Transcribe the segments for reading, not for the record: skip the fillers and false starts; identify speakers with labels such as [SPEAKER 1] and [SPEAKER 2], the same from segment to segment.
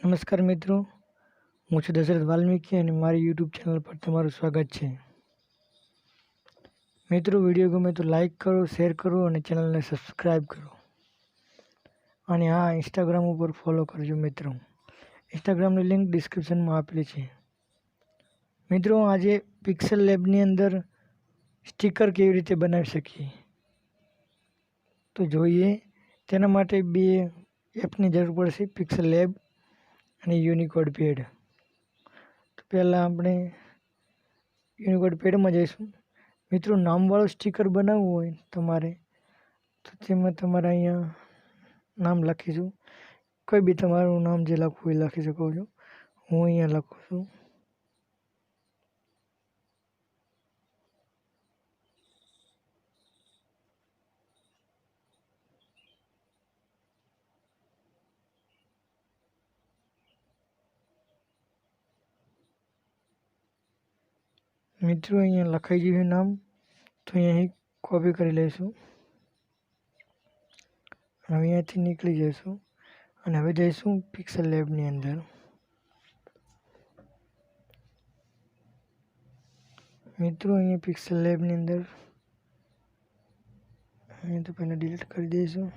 [SPEAKER 1] નમસ્કાર મિત્રો, હું છું દશરથ વાલ્મીકી અને મારી યુટ્યુબ ચેનલ પર તમારું સ્વાગત છે. મિત્રો, વિડીયો ગમે તો લાઈક કરો, શેર કરો અને ચેનલને સબસ્ક્રાઈબ કરો. અને હા, ઇન્સ્ટાગ્રામ ઉપર ફોલો કરજો મિત્રો. ઇન્સ્ટાગ્રામની લિંક ડિસ્ક્રિપ્શનમાં આપેલી છે. મિત્રો, આજે પિક્સેલલેબની અંદર સ્ટીકર કેવી રીતે બનાવી શકીએ તો જોઈએ. તેના માટે બે એપની જરૂર પડશે, પિક્સેલલેબ અને યુનિકોડ પેડ. તો પહેલાં આપણે યુનિકોડ પેડમાં જઈશું. મિત્રો, નામવાળું સ્ટીકર બનાવવું હોય તમારે તો તેમાં તમારે અહીંયા નામ લખીશું. કોઈ બી તમારું નામ જે લખવું એ લખી શકો છો. હું અહીંયા લખું છું. મિત્રો, અહીંયા લખાઈ ગયું નામ, તો અહીં કોપી કરી લઈશું. હવે અહીંયાથી નીકળી જઈશું અને હવે જઈશું પિક્સેલલેબની અંદર. મિત્રો, અહીંયા પિક્સેલલેબની અંદર અહીંયા તો પહેલાં ડિલીટ કરી દઈશું.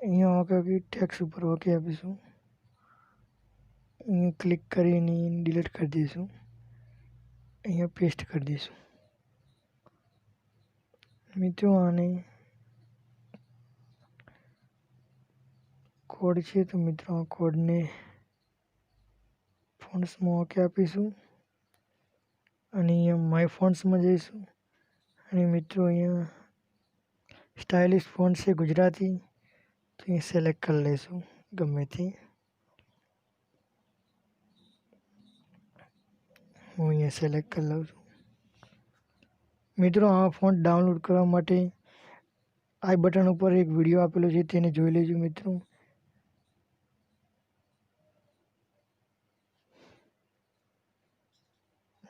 [SPEAKER 1] અહીંયા ઓકે ટેક્સ ઉપર ઓકે આપીશું. અહીંયા ક્લિક કરીને ડિલીટ કરી દઈશું. અહીંયા પેસ્ટ કરી દઈશું. મિત્રો, આને કોડ છે તો મિત્રો આ કોડને ફોન્ટ્સમાં ઓકે આપીશું અને અહીંયા માય ફોન્ટ્સમાં જઈશું અને મિત્રો અહીંયા સ્ટાઇલિશ ફોન્ટ છે ગુજરાતી, તો અહીંયા સિલેક્ટ કરી લઈશું ગમે તે. હું અહીંયા સિલેક્ટ કરી લઉં છું. મિત્રો, આ ફોન્ટ ડાઉનલોડ કરવા માટે આઈ બટન ઉપર એક વિડીયો આપેલો છે, તેને જોઈ લેજો મિત્રો.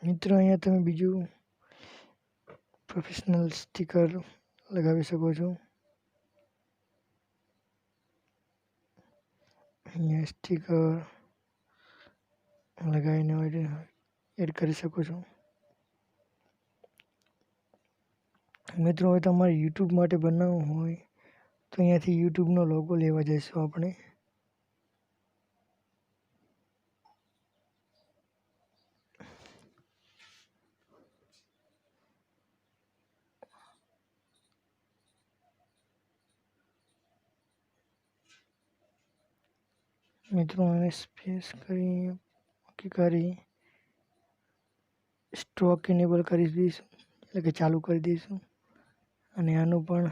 [SPEAKER 1] મિત્રો, અહીંયા તમે બીજું પ્રોફેશનલ સ્ટીકર લગાવી શકો છો. અહીંયા સ્ટીકર લગાવીને એડ કરી શકો છો. મિત્રો, હવે તમારે યુટ્યુબ માટે બનાવવું હોય તો અહીંયાથી યુટ્યુબનો લોગો લેવા જઈશું આપણે. મિત્રો, આને સ્પેસ કરી સ્ટ્રોક ઇનેબલ કરી દઈશું, એટલે કે ચાલુ કરી દઈશું. અને આનું પણ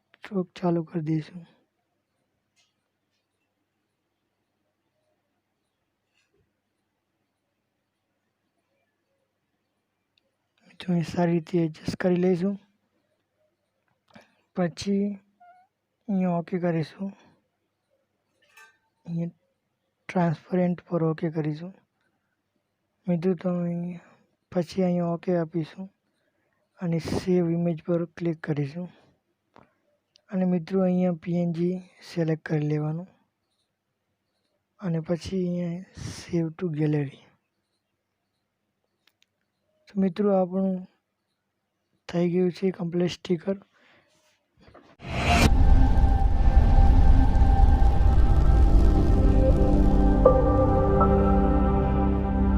[SPEAKER 1] સ્ટ્રોક ચાલુ કરી દઈશું. મિત્રો, એ સારી રીતે એડજસ્ટ કરી લઈશું. પછી અહીંયા ઓકે કરીશું. અહીંયા ટ્રાન્સપરન્ટ પર ઓકે કરીશું. મિત્રો, તો પછી અહીંયા ઓકે આપીશું અને સેવ ઇમેજ પર ક્લિક કરીશું. અને મિત્રો, અહીંયા પીએનજી સિલેક્ટ કરી લેવાનું અને પછી અહીંયા સેવ ટુ ગેલેરી. તો મિત્રો, આપણું થઈ ગયું છે કમ્પ્લીટ સ્ટીકર.